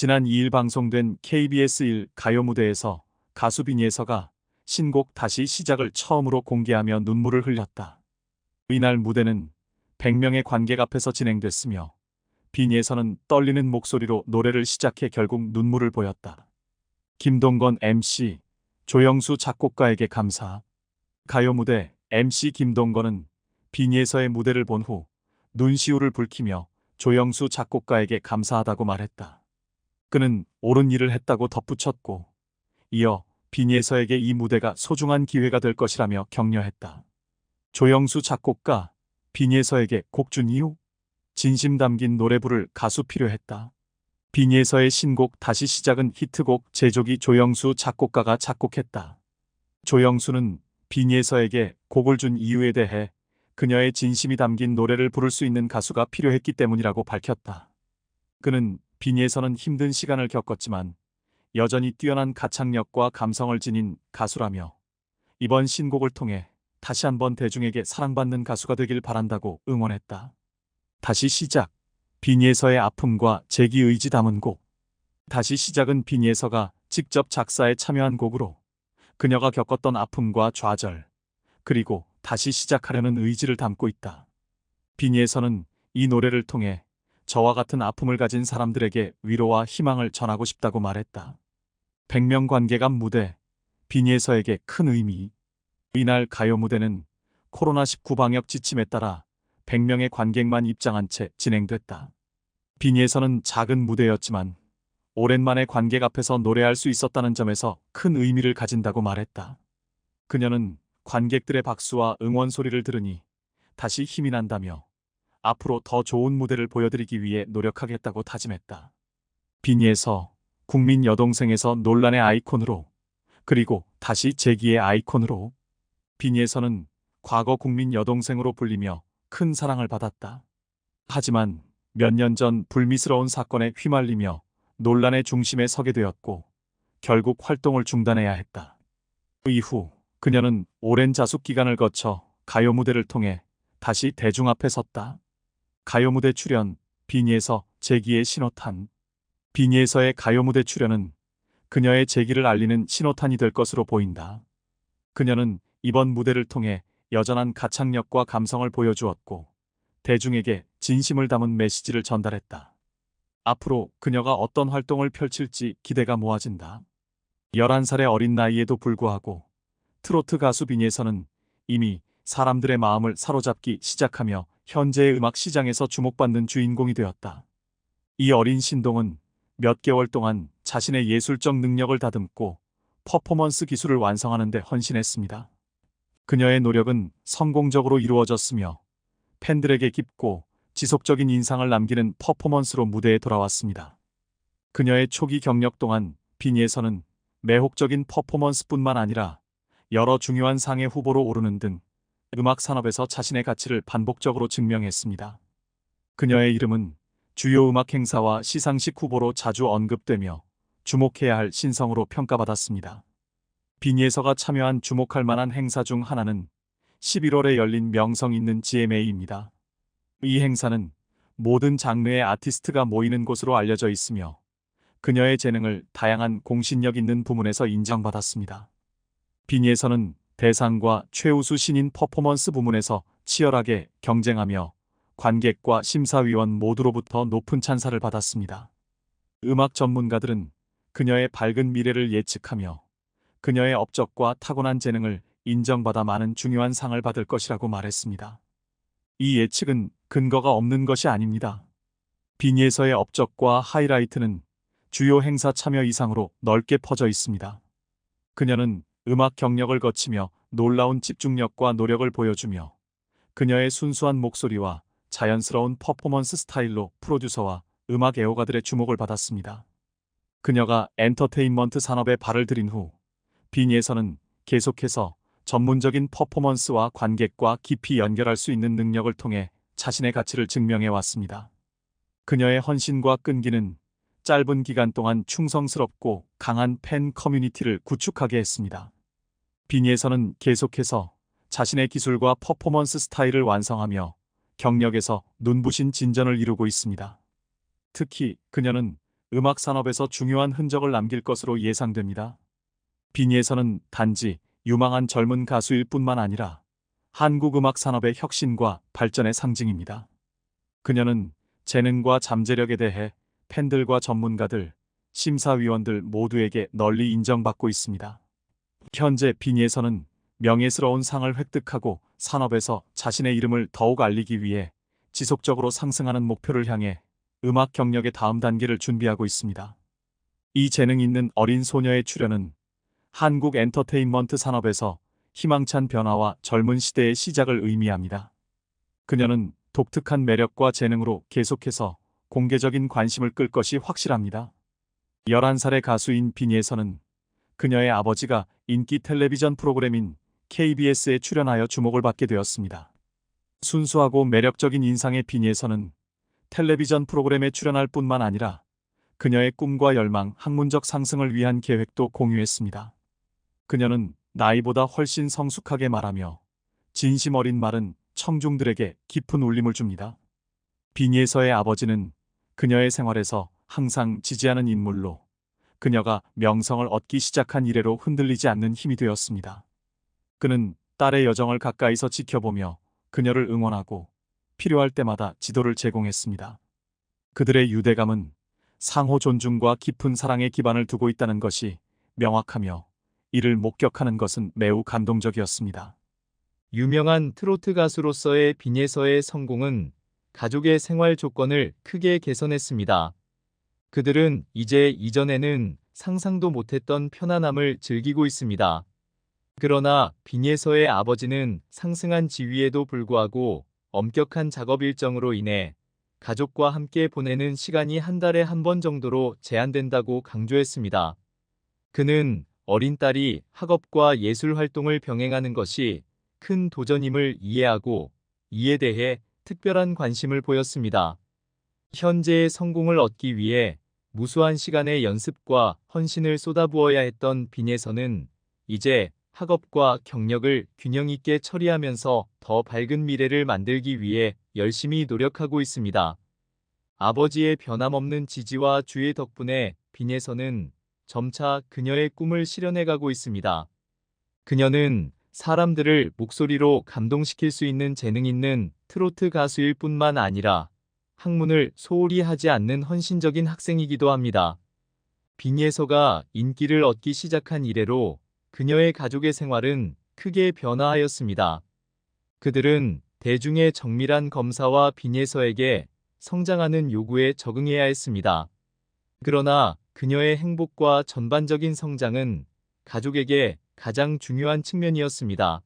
지난 2일 방송된 KBS 1 가요 무대에서 가수 빈예서가 신곡 다시 시작을 처음으로 공개하며 눈물을 흘렸다. 이날 무대는 100명의 관객 앞에서 진행됐으며 빈예서는 떨리는 목소리로 노래를 시작해 결국 눈물을 보였다. 김동건 MC, 조영수 작곡가에게 감사. 가요 무대 MC 김동건은 빈예서의 무대를 본 후 눈시울을 붉히며 조영수 작곡가에게 감사하다고 말했다. 그는 옳은 일을 했다고 덧붙였고 이어 빈예서에게 이 무대가 소중한 기회가 될 것이라며 격려했다. 조영수 작곡가, 빈예서에게 곡 준 이유? 진심 담긴 노래 부를 가수 필요했다. 빈예서의 신곡 다시 시작은 히트곡 제조기 조영수 작곡가가 작곡했다. 조영수는 빈예서에게 곡을 준 이유에 대해 그녀의 진심이 담긴 노래를 부를 수 있는 가수가 필요했기 때문이라고 밝혔다. 그는 빈예서는 힘든 시간을 겪었지만 여전히 뛰어난 가창력과 감성을 지닌 가수라며 이번 신곡을 통해 다시 한번 대중에게 사랑받는 가수가 되길 바란다고 응원했다. 다시 시작, 빈예서의 아픔과 재기 의지 담은 곡. 다시 시작은 빈예서가 직접 작사에 참여한 곡으로 그녀가 겪었던 아픔과 좌절, 그리고 다시 시작하려는 의지를 담고 있다. 빈예서는 이 노래를 통해 저와 같은 아픔을 가진 사람들에게 위로와 희망을 전하고 싶다고 말했다. 100명 관객 앞 무대, 빈예서에게 큰 의미. 이날 가요 무대는 코로나19 방역 지침에 따라 100명의 관객만 입장한 채 진행됐다. 빈예서는 작은 무대였지만 오랜만에 관객 앞에서 노래할 수 있었다는 점에서 큰 의미를 가진다고 말했다. 그녀는 관객들의 박수와 응원 소리를 들으니 다시 힘이 난다며 앞으로 더 좋은 무대를 보여드리기 위해 노력하겠다고 다짐했다. 빈예서, 국민 여동생에서 논란의 아이콘으로, 그리고 다시 재기의 아이콘으로. 빈예서는 과거 국민 여동생으로 불리며 큰 사랑을 받았다. 하지만 몇 년 전 불미스러운 사건에 휘말리며 논란의 중심에 서게 되었고 결국 활동을 중단해야 했다. 이후 그녀는 오랜 자숙 기간을 거쳐 가요 무대를 통해 다시 대중 앞에 섰다. 가요 무대 출연, 빈예서, 재기의 신호탄. 빈예서의 가요 무대 출연은 그녀의 재기를 알리는 신호탄이 될 것으로 보인다. 그녀는 이번 무대를 통해 여전한 가창력과 감성을 보여주었고 대중에게 진심을 담은 메시지를 전달했다. 앞으로 그녀가 어떤 활동을 펼칠지 기대가 모아진다. 11살의 어린 나이에도 불구하고 트로트 가수 빈예서는 이미 사람들의 마음을 사로잡기 시작하며 현재의 음악 시장에서 주목받는 주인공이 되었다. 이 어린 신동은 몇 개월 동안 자신의 예술적 능력을 다듬고 퍼포먼스 기술을 완성하는 데 헌신했습니다. 그녀의 노력은 성공적으로 이루어졌으며 팬들에게 깊고 지속적인 인상을 남기는 퍼포먼스로 무대에 돌아왔습니다. 그녀의 초기 경력 동안 빈예서는 매혹적인 퍼포먼스뿐만 아니라 여러 중요한 상의 후보로 오르는 등 음악 산업에서 자신의 가치를 반복적으로 증명했습니다. 그녀의 이름은 주요 음악 행사와 시상식 후보로 자주 언급되며 주목해야 할 신성으로 평가받았습니다. 빈예서가 참여한 주목할 만한 행사 중 하나는 11월에 열린 명성 있는 GMA입니다. 이 행사는 모든 장르의 아티스트가 모이는 곳으로 알려져 있으며 그녀의 재능을 다양한 공신력 있는 부문에서 인정받았습니다. 빈예서는 대상과 최우수 신인 퍼포먼스 부문에서 치열하게 경쟁하며 관객과 심사위원 모두로부터 높은 찬사를 받았습니다. 음악 전문가들은 그녀의 밝은 미래를 예측하며 그녀의 업적과 타고난 재능을 인정받아 많은 중요한 상을 받을 것이라고 말했습니다. 이 예측은 근거가 없는 것이 아닙니다. 빈예서의 업적과 하이라이트는 주요 행사 참여 이상으로 넓게 퍼져 있습니다. 그녀는 음악 경력을 거치며 놀라운 집중력과 노력을 보여주며 그녀의 순수한 목소리와 자연스러운 퍼포먼스 스타일로 프로듀서와 음악 애호가들의 주목을 받았습니다. 그녀가 엔터테인먼트 산업에 발을 들인 후 빈예서는 계속해서 전문적인 퍼포먼스와 관객과 깊이 연결할 수 있는 능력을 통해 자신의 가치를 증명해 왔습니다. 그녀의 헌신과 끈기는 짧은 기간 동안 충성스럽고 강한 팬 커뮤니티를 구축하게 했습니다. 빈예서는 계속해서 자신의 기술과 퍼포먼스 스타일을 완성하며 경력에서 눈부신 진전을 이루고 있습니다. 특히 그녀는 음악 산업에서 중요한 흔적을 남길 것으로 예상됩니다. 빈예선은 단지 유망한 젊은 가수일 뿐만 아니라 한국 음악 산업의 혁신과 발전의 상징입니다. 그녀는 재능과 잠재력에 대해 팬들과 전문가들, 심사위원들 모두에게 널리 인정받고 있습니다. 현재 빈예선은 명예스러운 상을 획득하고 산업에서 자신의 이름을 더욱 알리기 위해 지속적으로 상승하는 목표를 향해 음악 경력의 다음 단계를 준비하고 있습니다. 이 재능 있는 어린 소녀의 출연은 한국 엔터테인먼트 산업에서 희망찬 변화와 젊은 시대의 시작을 의미합니다. 그녀는 독특한 매력과 재능으로 계속해서 공개적인 관심을 끌 것이 확실합니다. 11살의 가수인 빈예선은 그녀의 아버지가 인기 텔레비전 프로그램인 KBS에 출연하여 주목을 받게 되었습니다. 순수하고 매력적인 인상의 빈예선은 텔레비전 프로그램에 출연할 뿐만 아니라 그녀의 꿈과 열망, 학문적 상승을 위한 계획도 공유했습니다. 그녀는 나이보다 훨씬 성숙하게 말하며 진심 어린 말은 청중들에게 깊은 울림을 줍니다. 빈예서의 아버지는 그녀의 생활에서 항상 지지하는 인물로 그녀가 명성을 얻기 시작한 이래로 흔들리지 않는 힘이 되었습니다. 그는 딸의 여정을 가까이서 지켜보며 그녀를 응원하고 필요할 때마다 지도를 제공했습니다. 그들의 유대감은 상호 존중과 깊은 사랑에 기반을 두고 있다는 것이 명확하며 이를 목격하는 것은 매우 감동적이었습니다. 유명한 트로트 가수로서의 빈예서의 성공은 가족의 생활 조건을 크게 개선했습니다. 그들은 이제 이전에는 상상도 못했던 편안함을 즐기고 있습니다. 그러나 빈예서의 아버지는 상승한 지위에도 불구하고 엄격한 작업 일정으로 인해 가족과 함께 보내는 시간이 한 달에 한 번 정도로 제한된다고 강조했습니다. 그는 어린 딸이 학업과 예술 활동을 병행하는 것이 큰 도전임을 이해하고 이에 대해 특별한 관심을 보였습니다. 현재의 성공을 얻기 위해 무수한 시간의 연습과 헌신을 쏟아부어야 했던 빈예서는 이제 학업과 경력을 균형 있게 처리하면서 더 밝은 미래를 만들기 위해 열심히 노력하고 있습니다. 아버지의 변함없는 지지와 주의 덕분에 빈예서는 점차 그녀의 꿈을 실현해가고 있습니다. 그녀는 사람들을 목소리로 감동시킬 수 있는 재능 있는 트로트 가수일 뿐만 아니라 학문을 소홀히 하지 않는 헌신적인 학생이기도 합니다. 빈예서가 인기를 얻기 시작한 이래로 그녀의 가족의 생활은 크게 변화하였습니다. 그들은 대중의 정밀한 검사와 빈예서에게 성장하는 요구에 적응해야 했습니다. 그러나 그녀의 행복과 전반적인 성장은 가족에게 가장 중요한 측면이었습니다.